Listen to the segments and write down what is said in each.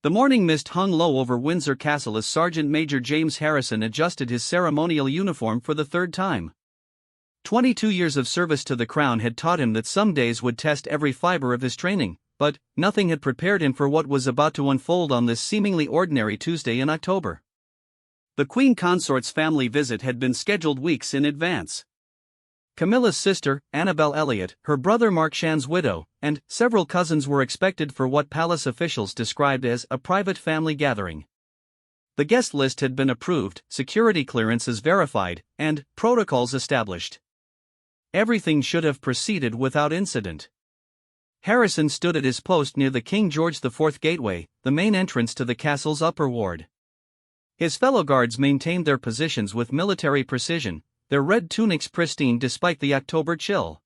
The morning mist hung low over Windsor Castle as Sergeant Major James Harrison adjusted his ceremonial uniform for the third time. 22 years of service to the Crown had taught him that some days would test every fiber of his training, but nothing had prepared him for what was about to unfold on this seemingly ordinary Tuesday in October. The Queen Consort's family visit had been scheduled weeks in advance. Camilla's sister, Annabel Elliot, her brother Mark Shan's widow, and several cousins were expected for what palace officials described as a private family gathering. The guest list had been approved, security clearances verified, and protocols established. Everything should have proceeded without incident. Harrison stood at his post near the King George IV gateway, the main entrance to the castle's upper ward. His fellow guards maintained their positions with military precision, their red tunics pristine despite the October chill.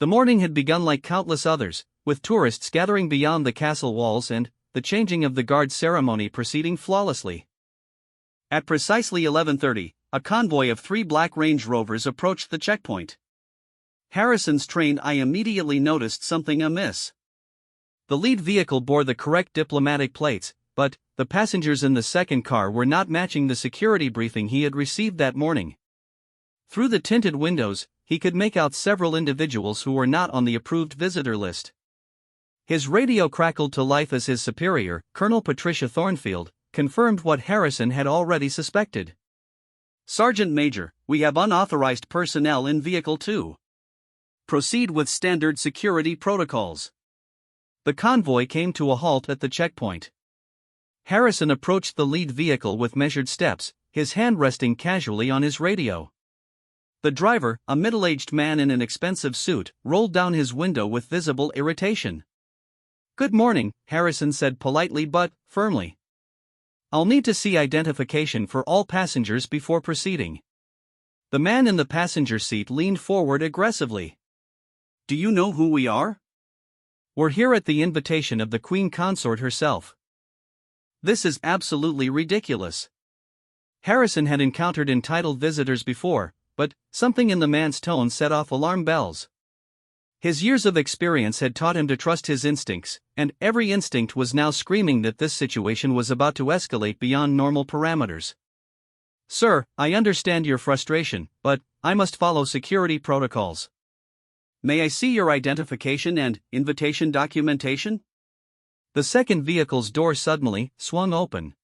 The morning had begun like countless others, with tourists gathering beyond the castle walls and the changing of the guard ceremony proceeding flawlessly. At precisely 11:30, a convoy of 3 black Range Rovers approached the checkpoint. Harrison's trained eye immediately noticed something amiss. The lead vehicle bore the correct diplomatic plates, but the passengers in the second car were not matching the security briefing he had received that morning. Through the tinted windows, he could make out several individuals who were not on the approved visitor list. His radio crackled to life as his superior, Colonel Patricia Thornfield, confirmed what Harrison had already suspected. "Sergeant Major, we have unauthorized personnel in Vehicle 2. Proceed with standard security protocols." The convoy came to a halt at the checkpoint. Harrison approached the lead vehicle with measured steps, his hand resting casually on his radio. The driver, a middle-aged man in an expensive suit, rolled down his window with visible irritation. "Good morning," Harrison said politely but firmly. "I'll need to see identification for all passengers before proceeding." The man in the passenger seat leaned forward aggressively. "Do you know who we are?" "We're here at the invitation of the Queen Consort herself." "This is absolutely ridiculous." Harrison had encountered entitled visitors before, but something in the man's tone set off alarm bells. His years of experience had taught him to trust his instincts, and every instinct was now screaming that this situation was about to escalate beyond normal parameters. "Sir, I understand your frustration, but I must follow security protocols." "May I see your identification and invitation documentation?" The second vehicle's door suddenly swung open.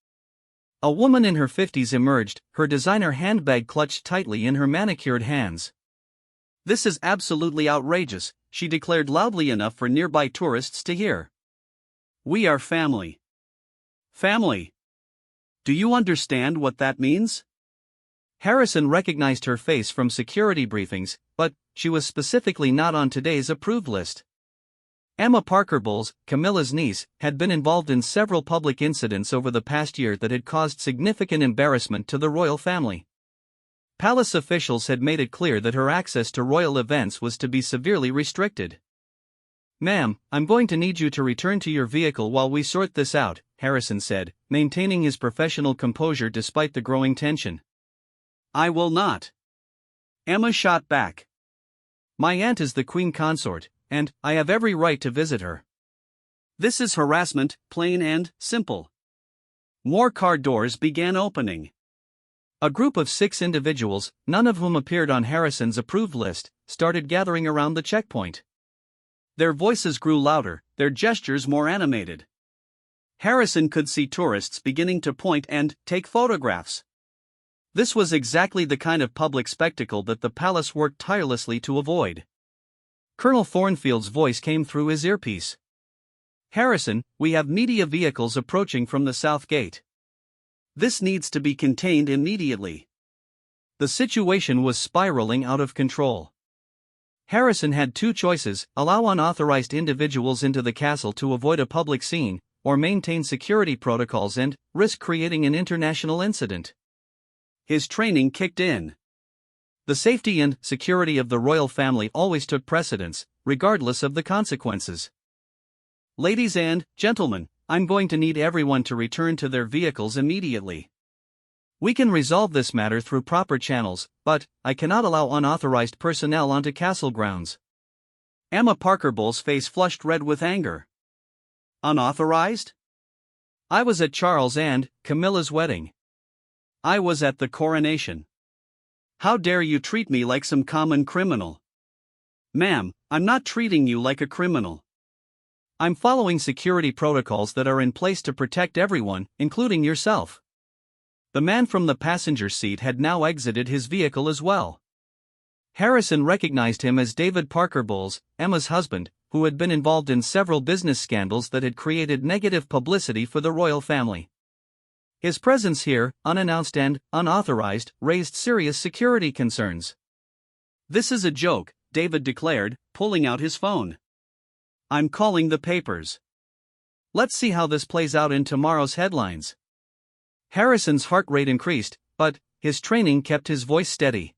A woman in her 50s emerged, her designer handbag clutched tightly in her manicured hands. "This is absolutely outrageous," she declared loudly enough for nearby tourists to hear. "We are family." "Family? Do you understand what that means?" Harrison recognized her face from security briefings, but she was specifically not on today's approved list. Emma Parker Bowles, Camilla's niece, had been involved in several public incidents over the past year that had caused significant embarrassment to the royal family. Palace officials had made it clear that her access to royal events was to be severely restricted. "Ma'am, I'm going to need you to return to your vehicle while we sort this out," Harrison said, maintaining his professional composure despite the growing tension. "I will not." Emma shot back. "My aunt is the Queen Consort, and I have every right to visit her." "This is harassment, plain and simple." More car doors began opening. A group of 6 individuals, none of whom appeared on Harrison's approved list, started gathering around the checkpoint. Their voices grew louder, their gestures more animated. Harrison could see tourists beginning to point and take photographs. This was exactly the kind of public spectacle that the palace worked tirelessly to avoid. Colonel Thornfield's voice came through his earpiece. "Harrison, we have media vehicles approaching from the south gate. This needs to be contained immediately." The situation was spiraling out of control. Harrison had 2 choices: allow unauthorized individuals into the castle to avoid a public scene, or maintain security protocols and risk creating an international incident. His training kicked in. The safety and security of the royal family always took precedence, regardless of the consequences. "Ladies and gentlemen, I'm going to need everyone to return to their vehicles immediately. We can resolve this matter through proper channels, but I cannot allow unauthorized personnel onto castle grounds." Emma Parker Bowles' face flushed red with anger. "Unauthorized? I was at Charles and Camilla's wedding. I was at the coronation. How dare you treat me like some common criminal? Ma'am, I'm not treating you like a criminal. I'm following security protocols that are in place to protect everyone, including yourself. The man from the passenger seat had now exited his vehicle as well. Harrison recognized him as David Parker Bowles, Emma's husband, who had been involved in several business scandals that had created negative publicity for the royal family. His presence here, unannounced and unauthorized, raised serious security concerns. "This is a joke," David declared, pulling out his phone. "I'm calling the papers. Let's see how this plays out in tomorrow's headlines." Harrison's heart rate increased, but his training kept his voice steady.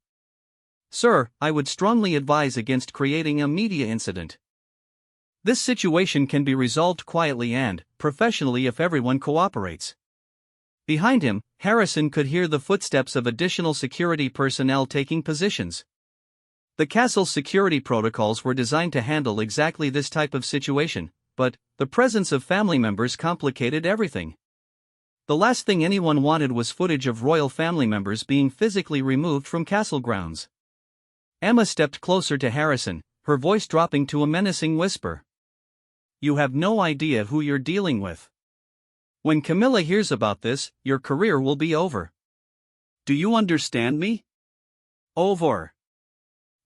"Sir, I would strongly advise against creating a media incident. This situation can be resolved quietly and professionally if everyone cooperates." Behind him, Harrison could hear the footsteps of additional security personnel taking positions. The castle's security protocols were designed to handle exactly this type of situation, but the presence of family members complicated everything. The last thing anyone wanted was footage of royal family members being physically removed from castle grounds. Emma stepped closer to Harrison, her voice dropping to a menacing whisper. "You have no idea who you're dealing with. When Camilla hears about this, your career will be over. Do you understand me? Over."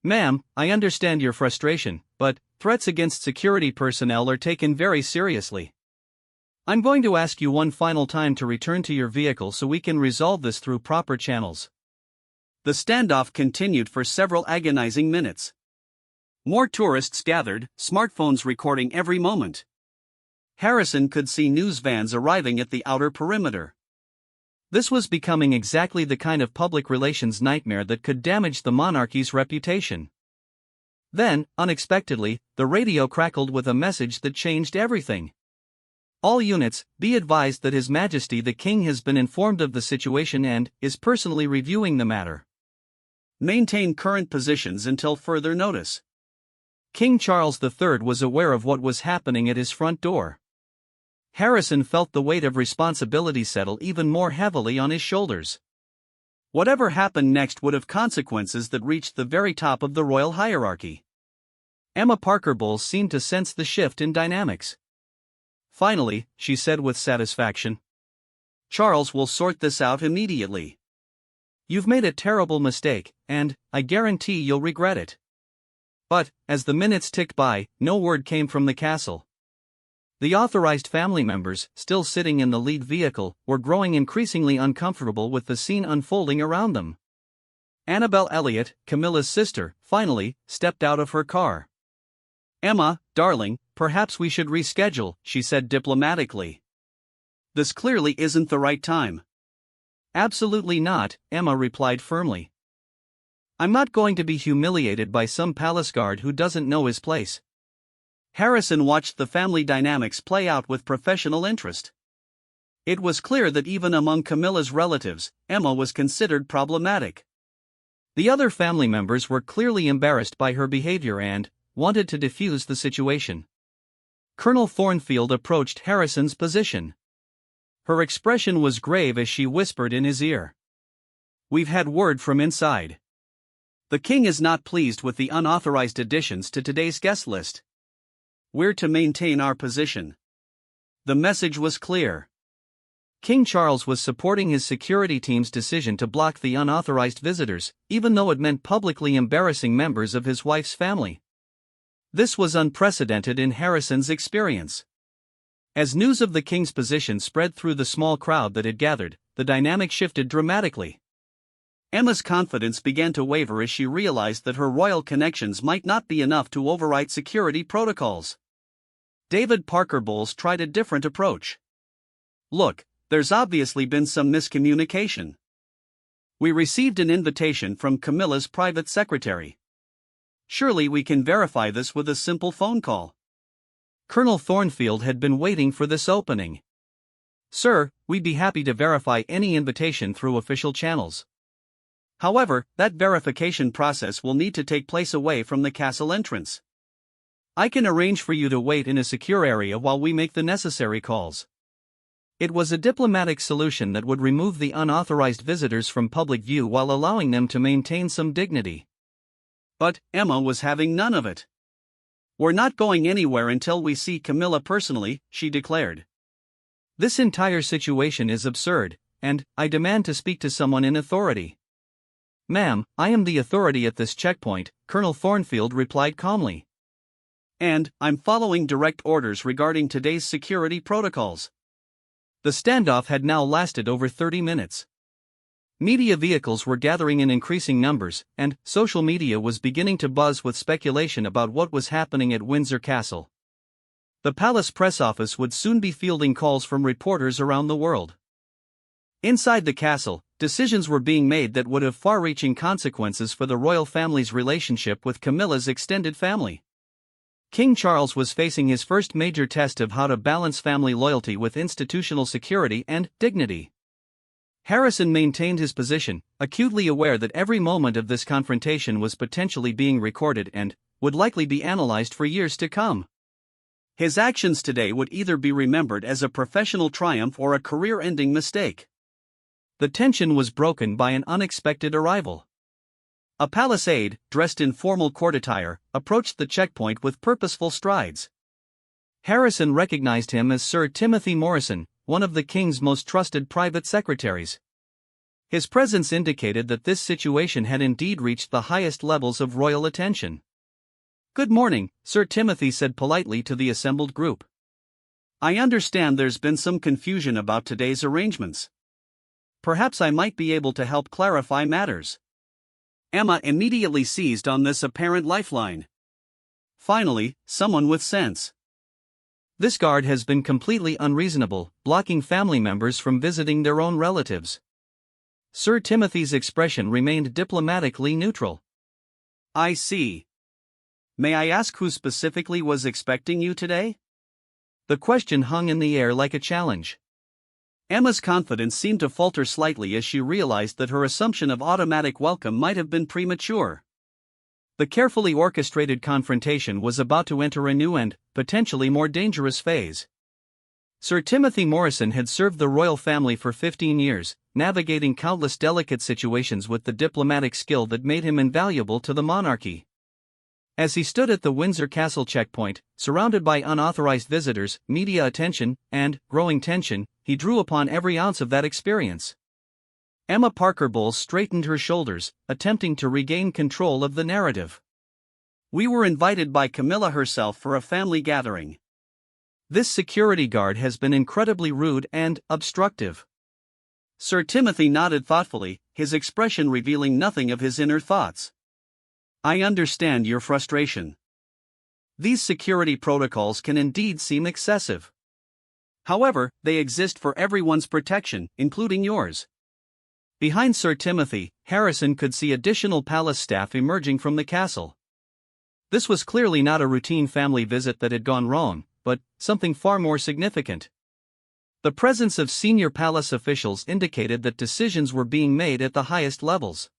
"Ma'am, I understand your frustration, but threats against security personnel are taken very seriously. I'm going to ask you one final time to return to your vehicle so we can resolve this through proper channels." The standoff continued for several agonizing minutes. More tourists gathered, smartphones recording every moment. Harrison could see news vans arriving at the outer perimeter. This was becoming exactly the kind of public relations nightmare that could damage the monarchy's reputation. Then, unexpectedly, the radio crackled with a message that changed everything. "All units, be advised that His Majesty the King has been informed of the situation and is personally reviewing the matter. Maintain current positions until further notice." King Charles III was aware of what was happening at his front door. Harrison felt the weight of responsibility settle even more heavily on his shoulders. Whatever happened next would have consequences that reached the very top of the royal hierarchy. Emma Parker Bowles seemed to sense the shift in dynamics. "Finally," she said with satisfaction. "Charles will sort this out immediately. You've made a terrible mistake, and I guarantee you'll regret it." But, as the minutes ticked by, no word came from the castle. The authorized family members, still sitting in the lead vehicle, were growing increasingly uncomfortable with the scene unfolding around them. Annabel Elliot, Camilla's sister, finally stepped out of her car. "Emma, darling, perhaps we should reschedule," she said diplomatically. "This clearly isn't the right time." "Absolutely not," Emma replied firmly. "I'm not going to be humiliated by some palace guard who doesn't know his place." Harrison watched the family dynamics play out with professional interest. It was clear that even among Camilla's relatives, Emma was considered problematic. The other family members were clearly embarrassed by her behavior and wanted to defuse the situation. Colonel Thornfield approached Harrison's position. Her expression was grave as she whispered in his ear. "We've had word from inside. The king is not pleased with the unauthorized additions to today's guest list. We're to maintain our position." The message was clear. King Charles was supporting his security team's decision to block the unauthorized visitors, even though it meant publicly embarrassing members of his wife's family. This was unprecedented in Harrison's experience. As news of the king's position spread through the small crowd that had gathered, the dynamic shifted dramatically. Emma's confidence began to waver as she realized that her royal connections might not be enough to override security protocols. David Parker Bowles tried a different approach. "Look, there's obviously been some miscommunication. We received an invitation from Camilla's private secretary. Surely we can verify this with a simple phone call." Colonel Thornfield had been waiting for this opening. "Sir, we'd be happy to verify any invitation through official channels. However, that verification process will need to take place away from the castle entrance. I can arrange for you to wait in a secure area while we make the necessary calls." It was a diplomatic solution that would remove the unauthorized visitors from public view while allowing them to maintain some dignity. But Emma was having none of it. "We're not going anywhere until we see Camilla personally," she declared. "This entire situation is absurd, and I demand to speak to someone in authority." "Ma'am, I am the authority at this checkpoint," Colonel Thornfield replied calmly. "And I'm following direct orders regarding today's security protocols." The standoff had now lasted over 30 minutes. Media vehicles were gathering in increasing numbers, and social media was beginning to buzz with speculation about what was happening at Windsor Castle. The palace press office would soon be fielding calls from reporters around the world. Inside the castle, decisions were being made that would have far-reaching consequences for the royal family's relationship with Camilla's extended family. King Charles was facing his first major test of how to balance family loyalty with institutional security and dignity. Harrison maintained his position, acutely aware that every moment of this confrontation was potentially being recorded and would likely be analyzed for years to come. His actions today would either be remembered as a professional triumph or a career-ending mistake. The tension was broken by an unexpected arrival. A palace aide, dressed in formal court attire, approached the checkpoint with purposeful strides. Harrison recognized him as Sir Timothy Morrison, one of the king's most trusted private secretaries. His presence indicated that this situation had indeed reached the highest levels of royal attention. "Good morning," Sir Timothy said politely to the assembled group. "I understand there's been some confusion about today's arrangements. Perhaps I might be able to help clarify matters." Emma immediately seized on this apparent lifeline. Finally, someone with sense. "This guard has been completely unreasonable, blocking family members from visiting their own relatives." Sir Timothy's expression remained diplomatically neutral. "I see. May I ask who specifically was expecting you today?" The question hung in the air like a challenge. Emma's confidence seemed to falter slightly as she realized that her assumption of automatic welcome might have been premature. The carefully orchestrated confrontation was about to enter a new and, potentially more dangerous phase. Sir Timothy Morrison had served the royal family for 15 years, navigating countless delicate situations with the diplomatic skill that made him invaluable to the monarchy. As he stood at the Windsor Castle checkpoint, surrounded by unauthorized visitors, media attention, and growing tension, he drew upon every ounce of that experience. Emma Parker Bowles straightened her shoulders, attempting to regain control of the narrative. "We were invited by Camilla herself for a family gathering. This security guard has been incredibly rude and obstructive." Sir Timothy nodded thoughtfully, his expression revealing nothing of his inner thoughts. "I understand your frustration. These security protocols can indeed seem excessive. However, they exist for everyone's protection, including yours." Behind Sir Timothy, Harrison could see additional palace staff emerging from the castle. This was clearly not a routine family visit that had gone wrong, but something far more significant. The presence of senior palace officials indicated that decisions were being made at the highest levels.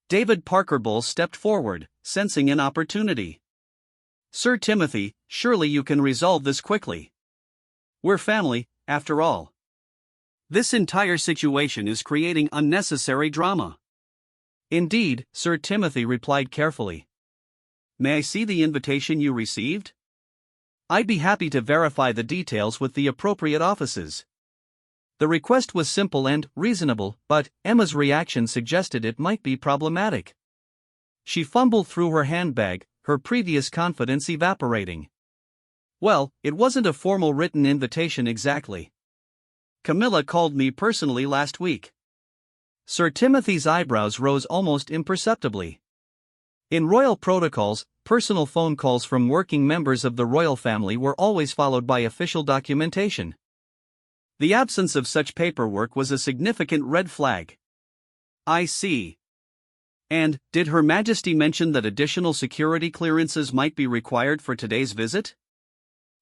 David Parker Bowles stepped forward, sensing an opportunity. "Sir Timothy, surely you can resolve this quickly. We're family, after all. This entire situation is creating unnecessary drama." "Indeed," Sir Timothy replied carefully. "May I see the invitation you received? I'd be happy to verify the details with the appropriate offices." The request was simple and reasonable, but Emma's reaction suggested it might be problematic. She fumbled through her handbag, her previous confidence evaporating. "Well, it wasn't a formal written invitation exactly. Camilla called me personally last week." Sir Timothy's eyebrows rose almost imperceptibly. In royal protocols, personal phone calls from working members of the royal family were always followed by official documentation. The absence of such paperwork was a significant red flag. "I see. And, did Her Majesty mention that additional security clearances might be required for today's visit?"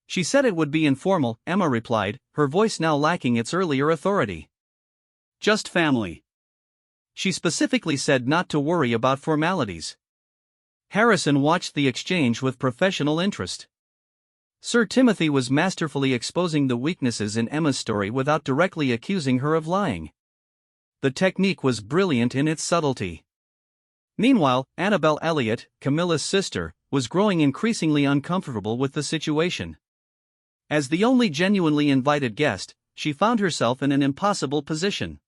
"She said it would be informal," Emma replied, her voice now lacking its earlier authority. "Just family. She specifically said not to worry about formalities." Harrison watched the exchange with professional interest. Sir Timothy was masterfully exposing the weaknesses in Emma's story without directly accusing her of lying. The technique was brilliant in its subtlety. Meanwhile, Annabel Elliot, Camilla's sister, was growing increasingly uncomfortable with the situation. As the only genuinely invited guest, she found herself in an impossible position.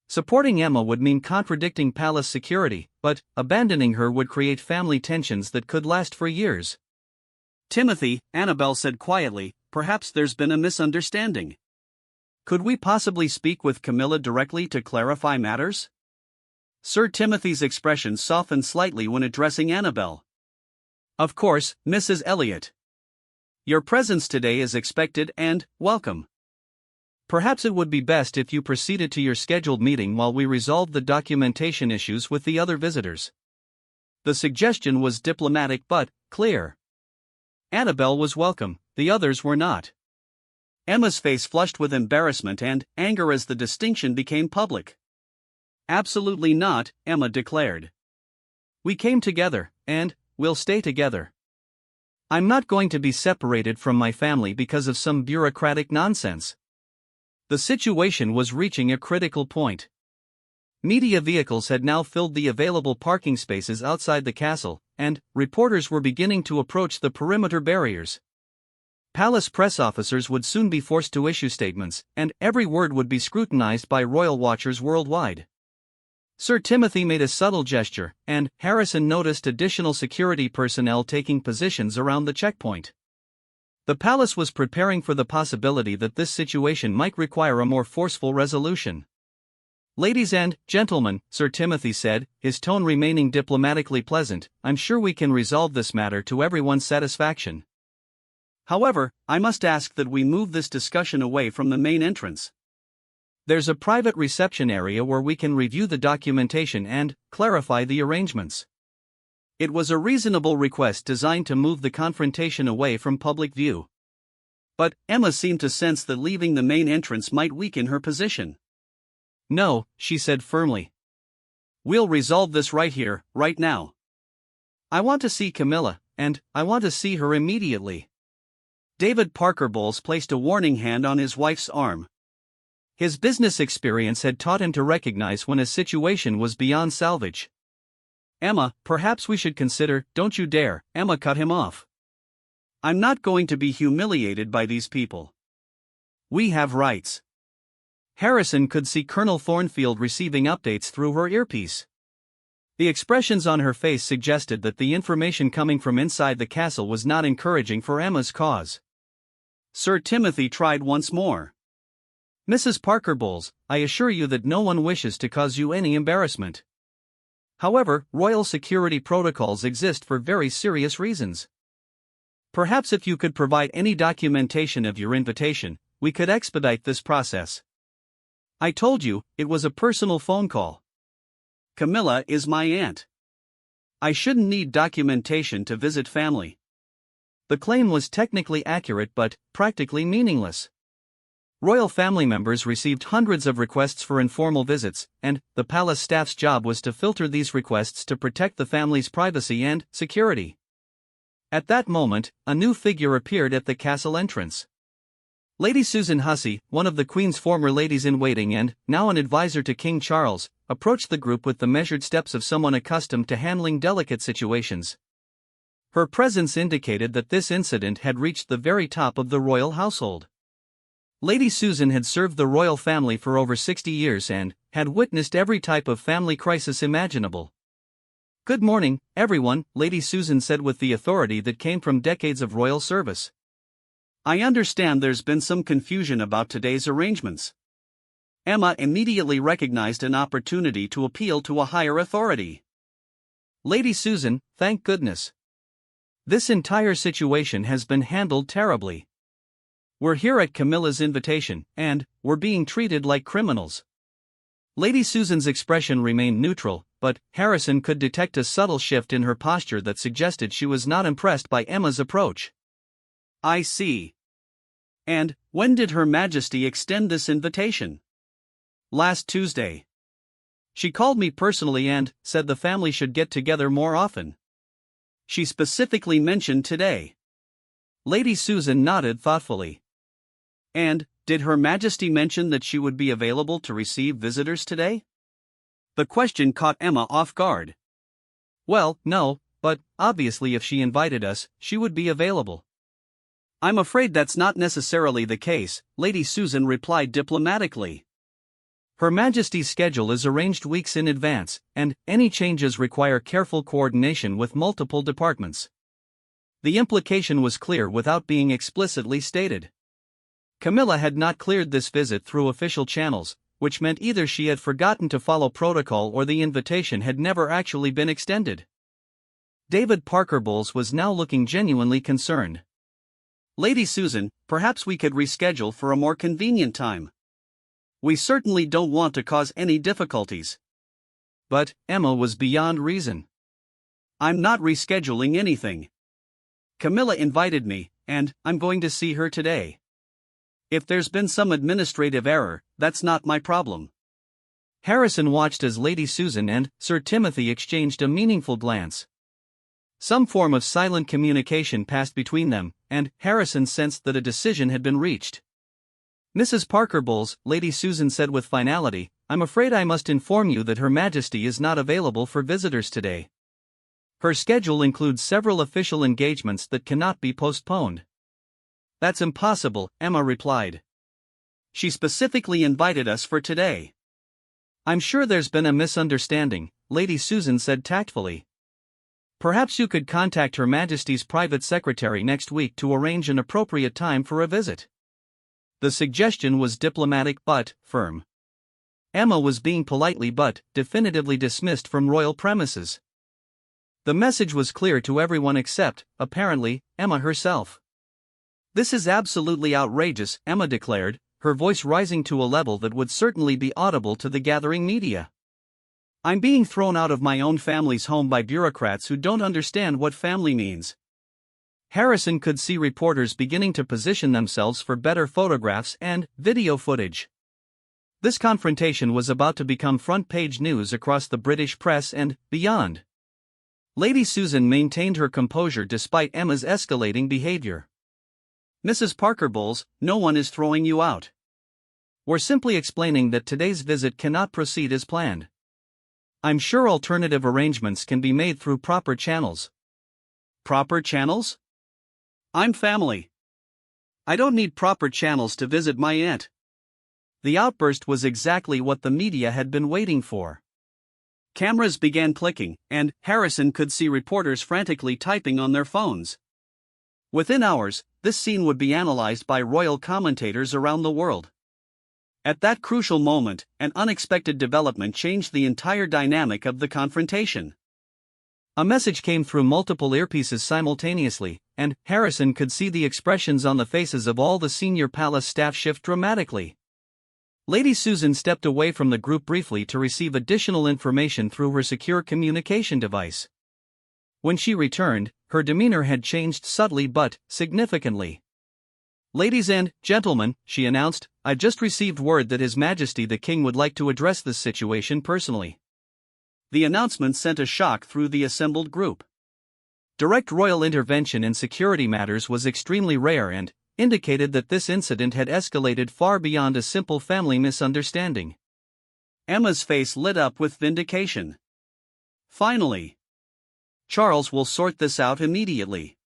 Supporting Emma would mean contradicting palace security, but abandoning her would create family tensions that could last for years. "Timothy," Annabel said quietly, "perhaps there's been a misunderstanding. Could we possibly speak with Camilla directly to clarify matters?" Sir Timothy's expression softened slightly when addressing Annabel. "Of course, Mrs. Elliot. Your presence today is expected and welcome. Perhaps it would be best if you proceeded to your scheduled meeting while we resolve the documentation issues with the other visitors." The suggestion was diplomatic but clear. Annabel was welcome, the others were not. Emma's face flushed with embarrassment and anger as the distinction became public. "Absolutely not," Emma declared. "We came together, and we'll stay together. I'm not going to be separated from my family because of some bureaucratic nonsense." The situation was reaching a critical point. Media vehicles had now filled the available parking spaces outside the castle, and reporters were beginning to approach the perimeter barriers. Palace press officers would soon be forced to issue statements, and every word would be scrutinized by royal watchers worldwide. Sir Timothy made a subtle gesture, and Harrison noticed additional security personnel taking positions around the checkpoint. The palace was preparing for the possibility that this situation might require a more forceful resolution. "Ladies and gentlemen," Sir Timothy said, his tone remaining diplomatically pleasant, "I'm sure we can resolve this matter to everyone's satisfaction. However, I must ask that we move this discussion away from the main entrance. There's a private reception area where we can review the documentation and clarify the arrangements." It was a reasonable request designed to move the confrontation away from public view. But Emma seemed to sense that leaving the main entrance might weaken her position. "No," she said firmly. "We'll resolve this right here, right now. I want to see Camilla, and I want to see her immediately." David Parker Bowles placed a warning hand on his wife's arm. His business experience had taught him to recognize when a situation was beyond salvage. "Emma, perhaps we should consider—" "Don't you dare," Emma cut him off. "I'm not going to be humiliated by these people. We have rights." Harrison could see Colonel Thornfield receiving updates through her earpiece. The expressions on her face suggested that the information coming from inside the castle was not encouraging for Emma's cause. Sir Timothy tried once more. "Mrs. Parker Bowles, I assure you that no one wishes to cause you any embarrassment. However, royal security protocols exist for very serious reasons. Perhaps if you could provide any documentation of your invitation, we could expedite this process. I told you, it was a personal phone call. Camilla is my aunt. I shouldn't need documentation to visit family." The claim was technically accurate but practically meaningless. Royal family members received hundreds of requests for informal visits, and the palace staff's job was to filter these requests to protect the family's privacy and security. At that moment, a new figure appeared at the castle entrance. Lady Susan Hussey, one of the Queen's former ladies-in-waiting and now an advisor to King Charles, approached the group with the measured steps of someone accustomed to handling delicate situations. Her presence indicated that this incident had reached the very top of the royal household. Lady Susan had served the royal family for over 60 years and had witnessed every type of family crisis imaginable. "Good morning, everyone," Lady Susan said with the authority that came from decades of royal service. "I understand there's been some confusion about today's arrangements." Emma immediately recognized an opportunity to appeal to a higher authority. "Lady Susan, thank goodness. This entire situation has been handled terribly. We're here at Camilla's invitation, and we're being treated like criminals." Lady Susan's expression remained neutral, but Harrison could detect a subtle shift in her posture that suggested she was not impressed by Emma's approach. "I see. And when did Her Majesty extend this invitation?" "Last Tuesday. She called me personally and said the family should get together more often. She specifically mentioned today." Lady Susan nodded thoughtfully. And, did Her Majesty mention that she would be available to receive visitors today? The question caught Emma off guard. Well, no, but, obviously if she invited us, she would be available. I'm afraid that's not necessarily the case, Lady Susan replied diplomatically. Her Majesty's schedule is arranged weeks in advance, and any changes require careful coordination with multiple departments. The implication was clear without being explicitly stated. Camilla had not cleared this visit through official channels, which meant either she had forgotten to follow protocol or the invitation had never actually been extended. David Parker Bowles was now looking genuinely concerned. Lady Susan, perhaps we could reschedule for a more convenient time. We certainly don't want to cause any difficulties. But Emma was beyond reason. I'm not rescheduling anything. Camilla invited me, and I'm going to see her today. If there's been some administrative error, that's not my problem. Harrison watched as Lady Susan and Sir Timothy exchanged a meaningful glance. Some form of silent communication passed between them, and Harrison sensed that a decision had been reached. Mrs. Parker Bowles, Lady Susan said with finality, I'm afraid I must inform you that Her Majesty is not available for visitors today. Her schedule includes several official engagements that cannot be postponed. That's impossible, Emma replied. She specifically invited us for today. I'm sure there's been a misunderstanding, Lady Susan said tactfully. Perhaps you could contact Her Majesty's private secretary next week to arrange an appropriate time for a visit. The suggestion was diplomatic but firm. Emma was being politely but definitively dismissed from royal premises. The message was clear to everyone except, apparently, Emma herself. This is absolutely outrageous, Emma declared, her voice rising to a level that would certainly be audible to the gathering media. I'm being thrown out of my own family's home by bureaucrats who don't understand what family means. Harrison could see reporters beginning to position themselves for better photographs and video footage. This confrontation was about to become front-page news across the British press and beyond. Lady Susan maintained her composure despite Emma's escalating behavior. Mrs. Parker Bowles, no one is throwing you out. We're simply explaining that today's visit cannot proceed as planned. I'm sure alternative arrangements can be made through proper channels. Proper channels? I'm family. I don't need proper channels to visit my aunt. The outburst was exactly what the media had been waiting for. Cameras began clicking, and Harrison could see reporters frantically typing on their phones. Within hours, this scene would be analyzed by royal commentators around the world. At that crucial moment, an unexpected development changed the entire dynamic of the confrontation. A message came through multiple earpieces simultaneously, and Harrison could see the expressions on the faces of all the senior palace staff shift dramatically. Lady Susan stepped away from the group briefly to receive additional information through her secure communication device. When she returned, her demeanor had changed subtly but significantly. Ladies and gentlemen, she announced, I've just received word that His Majesty the King would like to address this situation personally. The announcement sent a shock through the assembled group. Direct royal intervention in security matters was extremely rare and indicated that this incident had escalated far beyond a simple family misunderstanding. Emma's face lit up with vindication. Finally. Charles will sort this out immediately.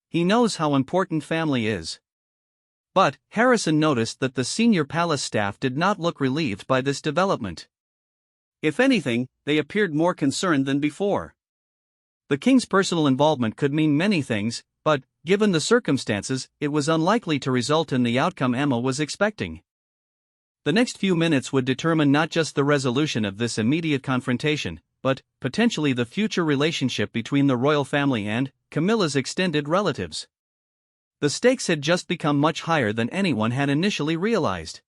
He knows how important family is. But Harrison noticed that the senior palace staff did not look relieved by this development. If anything, they appeared more concerned than before. The king's personal involvement could mean many things, but, given the circumstances, it was unlikely to result in the outcome Emma was expecting. The next few minutes would determine not just the resolution of this immediate confrontation, but potentially the future relationship between the royal family and Camilla's extended relatives. The stakes had just become much higher than anyone had initially realized.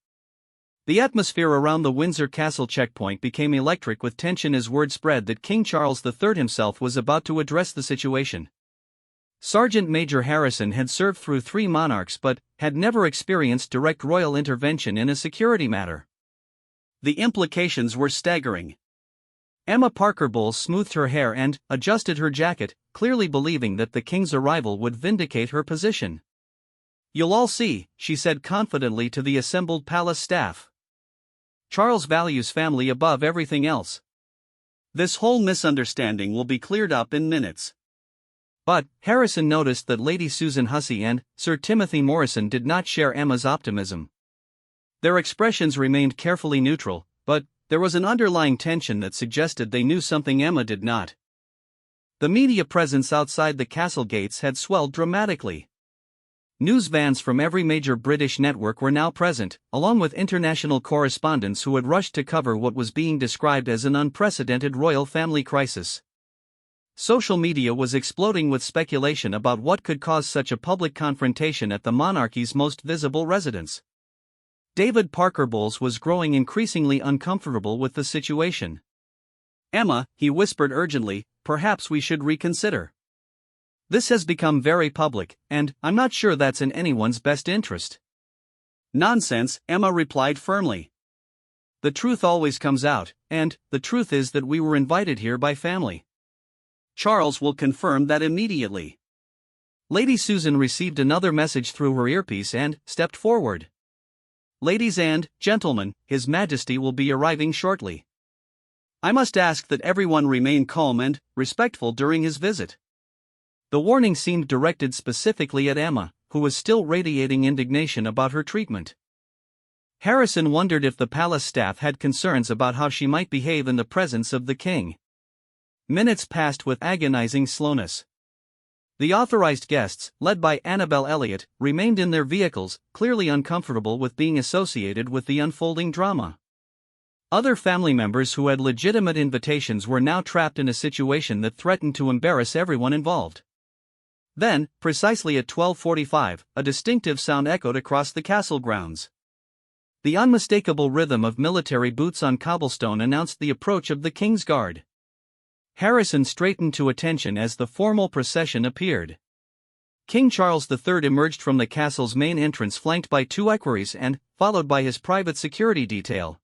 The atmosphere around the Windsor Castle checkpoint became electric with tension as word spread that King Charles III himself was about to address the situation. Sergeant Major Harrison had served through 3 monarchs but had never experienced direct royal intervention in a security matter. The implications were staggering. Emma Parker Bowles smoothed her hair and adjusted her jacket, clearly believing that the king's arrival would vindicate her position. "You'll all see," she said confidently to the assembled palace staff. "Charles values family above everything else. This whole misunderstanding will be cleared up in minutes." But Harrison noticed that Lady Susan Hussey and Sir Timothy Morrison did not share Emma's optimism. Their expressions remained carefully neutral, but there was an underlying tension that suggested they knew something Emma did not. The media presence outside the castle gates had swelled dramatically. News vans from every major British network were now present, along with international correspondents who had rushed to cover what was being described as an unprecedented royal family crisis. Social media was exploding with speculation about what could cause such a public confrontation at the monarchy's most visible residence. David Parker Bowles was growing increasingly uncomfortable with the situation. "Emma," he whispered urgently, "perhaps we should reconsider. This has become very public, and I'm not sure that's in anyone's best interest." "Nonsense," Emma replied firmly. "The truth always comes out, and the truth is that we were invited here by family. Charles will confirm that immediately." Lady Susan received another message through her earpiece and stepped forward. "Ladies and gentlemen, His Majesty will be arriving shortly. I must ask that everyone remain calm and respectful during his visit." The warning seemed directed specifically at Emma, who was still radiating indignation about her treatment. Harrison wondered if the palace staff had concerns about how she might behave in the presence of the king. Minutes passed with agonizing slowness. The authorized guests, led by Annabel Elliot, remained in their vehicles, clearly uncomfortable with being associated with the unfolding drama. Other family members who had legitimate invitations were now trapped in a situation that threatened to embarrass everyone involved. Then, precisely at 12:45, a distinctive sound echoed across the castle grounds. The unmistakable rhythm of military boots on cobblestone announced the approach of the King's Guard. Harrison straightened to attention as the formal procession appeared. King Charles III emerged from the castle's main entrance flanked by two equerries and followed by his private security detail.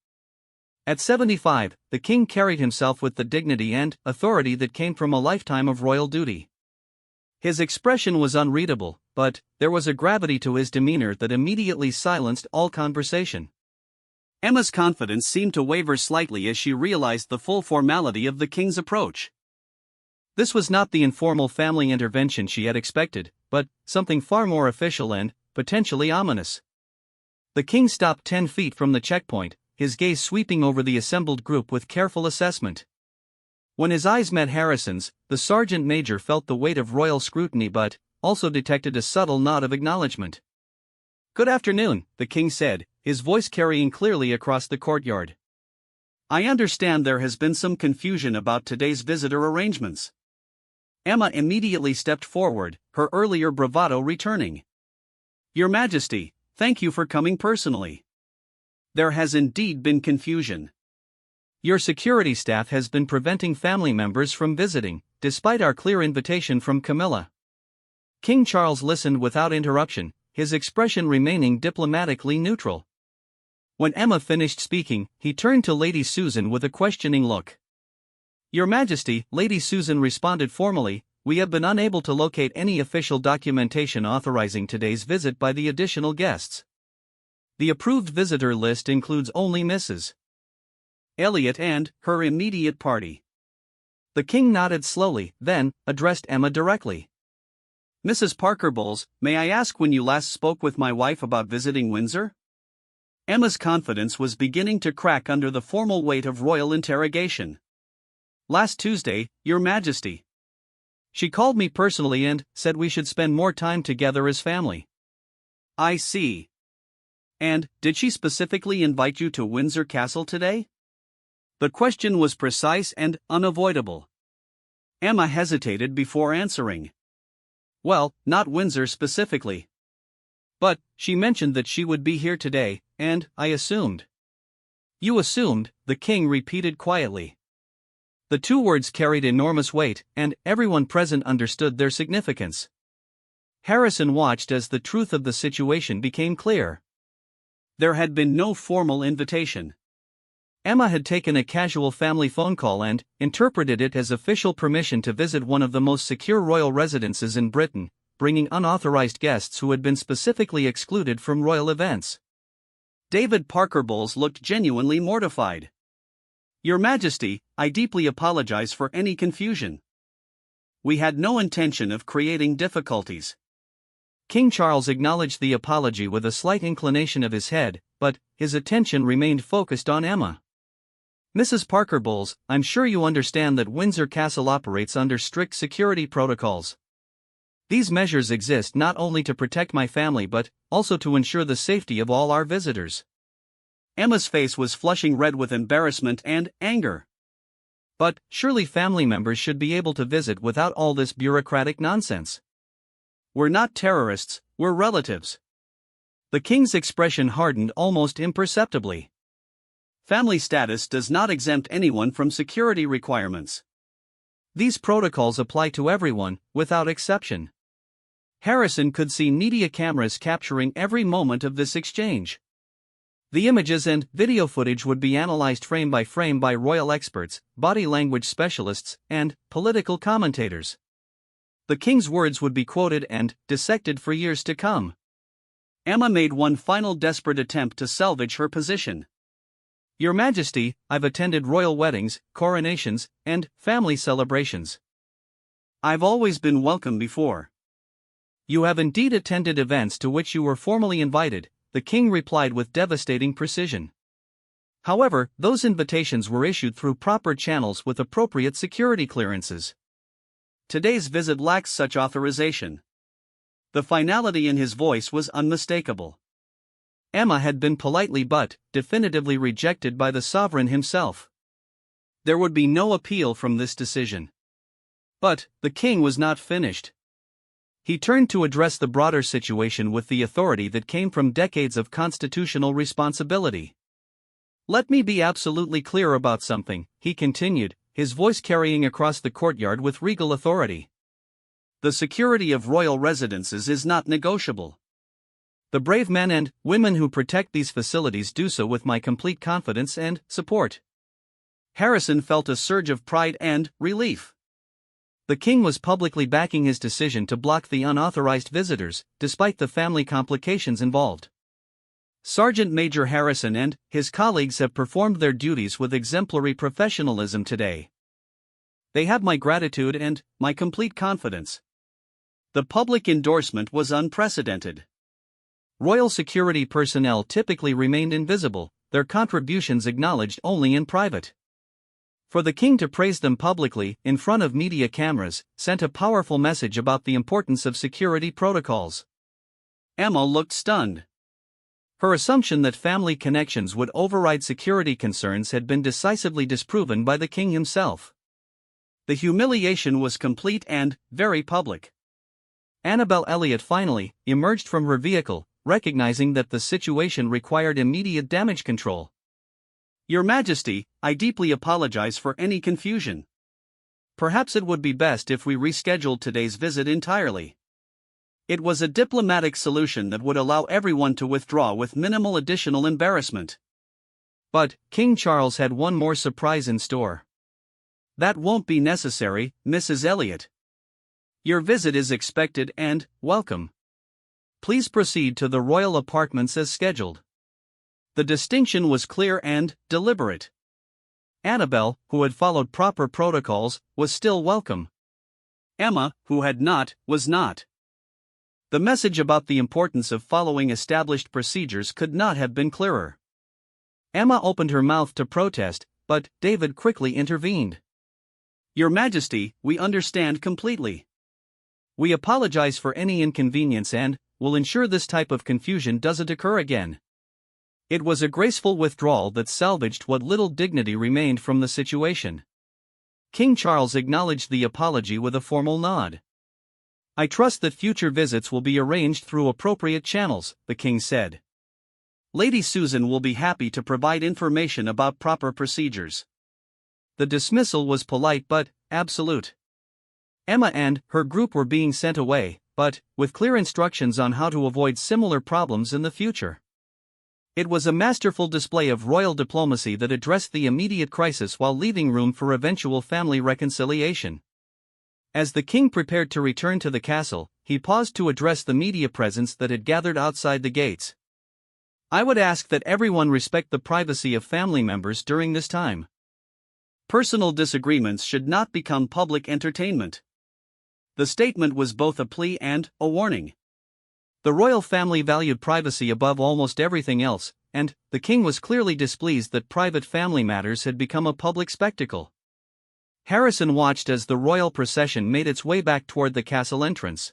At 75, the king carried himself with the dignity and authority that came from a lifetime of royal duty. His expression was unreadable, but there was a gravity to his demeanor that immediately silenced all conversation. Emma's confidence seemed to waver slightly as she realized the full formality of the king's approach. This was not the informal family intervention she had expected, but something far more official and potentially ominous. The king stopped 10 feet from the checkpoint, his gaze sweeping over the assembled group with careful assessment. When his eyes met Harrison's, the sergeant major felt the weight of royal scrutiny but also detected a subtle nod of acknowledgement. "Good afternoon," the king said, his voice carrying clearly across the courtyard. "I understand there has been some confusion about today's visitor arrangements." Emma immediately stepped forward, her earlier bravado returning. "Your Majesty, thank you for coming personally. There has indeed been confusion. Your security staff has been preventing family members from visiting, despite our clear invitation from Camilla." King Charles listened without interruption, his expression remaining diplomatically neutral. When Emma finished speaking, he turned to Lady Susan with a questioning look. "Your Majesty," Lady Susan responded formally, "we have been unable to locate any official documentation authorizing today's visit by the additional guests. The approved visitor list includes only Mrs. Elliot and her immediate party." The king nodded slowly, then addressed Emma directly. "Mrs. Parker Bowles, may I ask when you last spoke with my wife about visiting Windsor?" Emma's confidence was beginning to crack under the formal weight of royal interrogation. "Last Tuesday, Your Majesty. She called me personally and said we should spend more time together as family." "I see. And did she specifically invite you to Windsor Castle today?" The question was precise and unavoidable. Emma hesitated before answering. "Well, not Windsor specifically. But she mentioned that she would be here today, and I assumed." "You assumed," the king repeated quietly. The two words carried enormous weight, and everyone present understood their significance. Harrison watched as the truth of the situation became clear. There had been no formal invitation. Emma had taken a casual family phone call and interpreted it as official permission to visit one of the most secure royal residences in Britain, bringing unauthorized guests who had been specifically excluded from royal events. David Parker Bowles looked genuinely mortified. "Your Majesty, I deeply apologize for any confusion. We had no intention of creating difficulties." King Charles acknowledged the apology with a slight inclination of his head, but his attention remained focused on Emma. "Mrs. Parker Bowles, I'm sure you understand that Windsor Castle operates under strict security protocols. These measures exist not only to protect my family but also to ensure the safety of all our visitors." Emma's face was flushing red with embarrassment and anger. "But surely family members should be able to visit without all this bureaucratic nonsense. We're not terrorists, we're relatives." The king's expression hardened almost imperceptibly. "Family status does not exempt anyone from security requirements. These protocols apply to everyone, without exception." Harrison could see media cameras capturing every moment of this exchange. The images and video footage would be analyzed frame by frame by royal experts, body language specialists, and political commentators. The king's words would be quoted and dissected for years to come. Emma made one final desperate attempt to salvage her position. "Your Majesty, I've attended royal weddings, coronations, and family celebrations. I've always been welcome before." "You have indeed attended events to which you were formally invited," the king replied with devastating precision. "However, those invitations were issued through proper channels with appropriate security clearances. Today's visit lacks such authorization." The finality in his voice was unmistakable. Emma had been politely but definitively rejected by the sovereign himself. There would be no appeal from this decision. But the king was not finished. He turned to address the broader situation with the authority that came from decades of constitutional responsibility. "Let me be absolutely clear about something," he continued, his voice carrying across the courtyard with regal authority. "The security of royal residences is not negotiable. The brave men and women who protect these facilities do so with my complete confidence and support." Harrison felt a surge of pride and relief. The king was publicly backing his decision to block the unauthorized visitors, despite the family complications involved. Sergeant Major Harrison and his colleagues have performed their duties with exemplary professionalism today. They have my gratitude and my complete confidence. The public endorsement was unprecedented. Royal security personnel typically remained invisible, their contributions acknowledged only in private. For the king to praise them publicly, in front of media cameras, sent a powerful message about the importance of security protocols. Emma looked stunned. Her assumption that family connections would override security concerns had been decisively disproven by the king himself. The humiliation was complete and very public. Annabel Elliot finally emerged from her vehicle, recognizing that the situation required immediate damage control. "Your Majesty, I deeply apologize for any confusion. Perhaps it would be best if we rescheduled today's visit entirely. It was a diplomatic solution that would allow everyone to withdraw with minimal additional embarrassment." But King Charles had one more surprise in store. "That won't be necessary, Mrs. Elliot. Your visit is expected and welcome. Please proceed to the royal apartments as scheduled." The distinction was clear and deliberate. Annabel, who had followed proper protocols, was still welcome. Emma, who had not, was not. The message about the importance of following established procedures could not have been clearer. Emma opened her mouth to protest, but David quickly intervened. "Your Majesty, we understand completely. We apologize for any inconvenience and will ensure this type of confusion doesn't occur again." It was a graceful withdrawal that salvaged what little dignity remained from the situation. King Charles acknowledged the apology with a formal nod. "I trust that future visits will be arranged through appropriate channels," the king said. "Lady Susan will be happy to provide information about proper procedures." The dismissal was polite but absolute. Emma and her group were being sent away, but with clear instructions on how to avoid similar problems in the future. It was a masterful display of royal diplomacy that addressed the immediate crisis while leaving room for eventual family reconciliation. As the king prepared to return to the castle, he paused to address the media presence that had gathered outside the gates. "I would ask that everyone respect the privacy of family members during this time. Personal disagreements should not become public entertainment." The statement was both a plea and a warning. The royal family valued privacy above almost everything else, and the king was clearly displeased that private family matters had become a public spectacle. Harrison watched as the royal procession made its way back toward the castle entrance.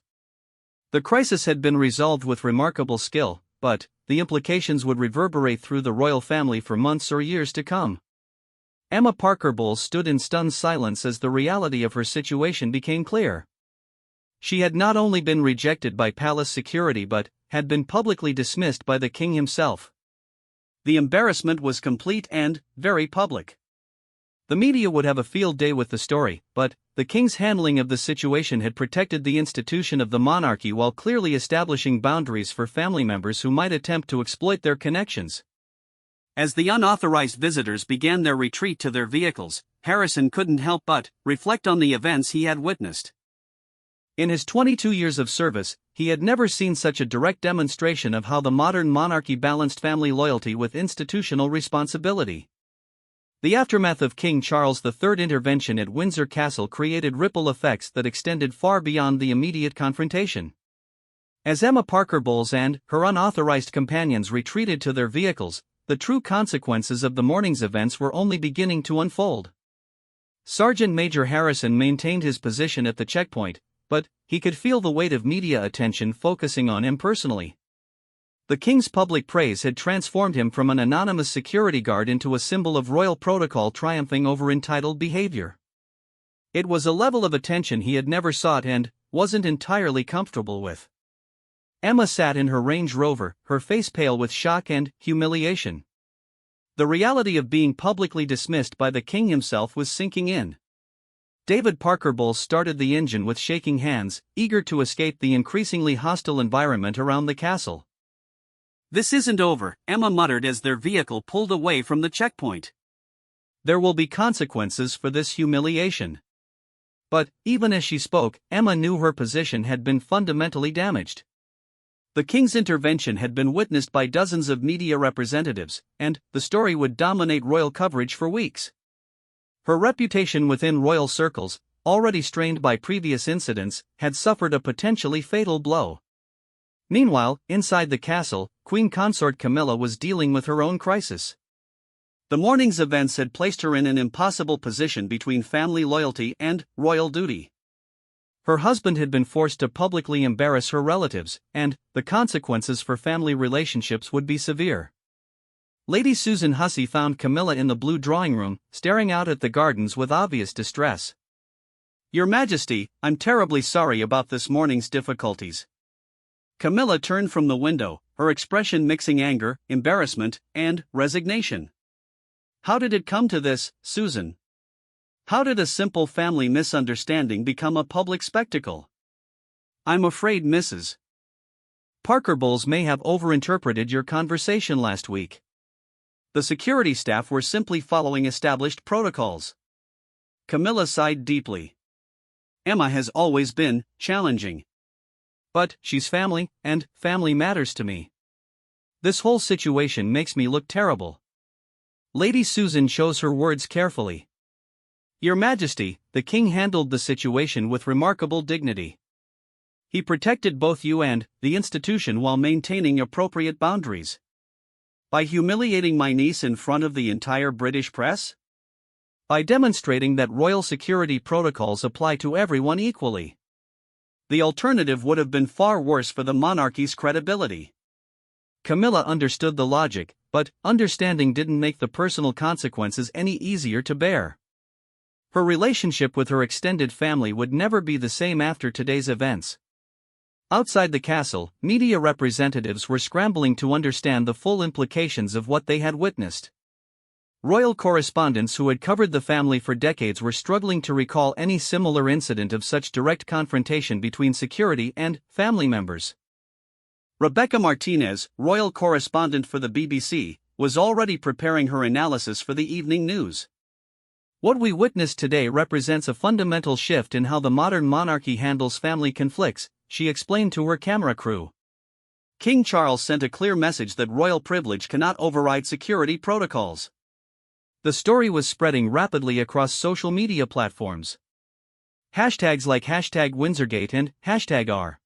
The crisis had been resolved with remarkable skill, but the implications would reverberate through the royal family for months or years to come. Emma Parker Bowles stood in stunned silence as the reality of her situation became clear. She had not only been rejected by palace security but had been publicly dismissed by the king himself. The embarrassment was complete and very public. The media would have a field day with the story, but the king's handling of the situation had protected the institution of the monarchy while clearly establishing boundaries for family members who might attempt to exploit their connections. As the unauthorized visitors began their retreat to their vehicles, Harrison couldn't help but reflect on the events he had witnessed. In his 22 years of service, he had never seen such a direct demonstration of how the modern monarchy balanced family loyalty with institutional responsibility. The aftermath of King Charles III's intervention at Windsor Castle created ripple effects that extended far beyond the immediate confrontation. As Emma Parker Bowles and her unauthorized companions retreated to their vehicles, the true consequences of the morning's events were only beginning to unfold. Sergeant Major Harrison maintained his position at the checkpoint, but he could feel the weight of media attention focusing on him personally. The king's public praise had transformed him from an anonymous security guard into a symbol of royal protocol triumphing over entitled behavior. It was a level of attention he had never sought and wasn't entirely comfortable with. Emma sat in her Range Rover, her face pale with shock and humiliation. The reality of being publicly dismissed by the king himself was sinking in. David Parker Bowles started the engine with shaking hands, eager to escape the increasingly hostile environment around the castle. "This isn't over," Emma muttered as their vehicle pulled away from the checkpoint. "There will be consequences for this humiliation." But, even as she spoke, Emma knew her position had been fundamentally damaged. The king's intervention had been witnessed by dozens of media representatives, and the story would dominate royal coverage for weeks. Her reputation within royal circles, already strained by previous incidents, had suffered a potentially fatal blow. Meanwhile, inside the castle, Queen Consort Camilla was dealing with her own crisis. The morning's events had placed her in an impossible position between family loyalty and royal duty. Her husband had been forced to publicly embarrass her relatives, and the consequences for family relationships would be severe. Lady Susan Hussey found Camilla in the blue drawing room, staring out at the gardens with obvious distress. "Your Majesty, I'm terribly sorry about this morning's difficulties." Camilla turned from the window, her expression mixing anger, embarrassment, and resignation. "How did it come to this, Susan? How did a simple family misunderstanding become a public spectacle?" "I'm afraid Mrs. Parker Bowles may have overinterpreted your conversation last week. The security staff were simply following established protocols." Camilla sighed deeply. Emma has always been challenging. But she's family, and family matters to me. This whole situation makes me look terrible. Lady Susan chose her words carefully. "Your Majesty, the king handled the situation with remarkable dignity. He protected both you and the institution while maintaining appropriate boundaries. By humiliating my niece in front of the entire British press? By demonstrating that royal security protocols apply to everyone equally. The alternative would have been far worse for the monarchy's credibility." Camilla understood the logic, but understanding didn't make the personal consequences any easier to bear. Her relationship with her extended family would never be the same after today's events. Outside the castle, media representatives were scrambling to understand the full implications of what they had witnessed. Royal correspondents who had covered the family for decades were struggling to recall any similar incident of such direct confrontation between security and family members. Rebecca Martinez, royal correspondent for the BBC, was already preparing her analysis for the evening news. What we witnessed today represents a fundamental shift in how the modern monarchy handles family conflicts, she explained to her camera crew. King Charles sent a clear message that royal privilege cannot override security protocols. The story was spreading rapidly across social media platforms. Hashtags like #WindsorGate and #R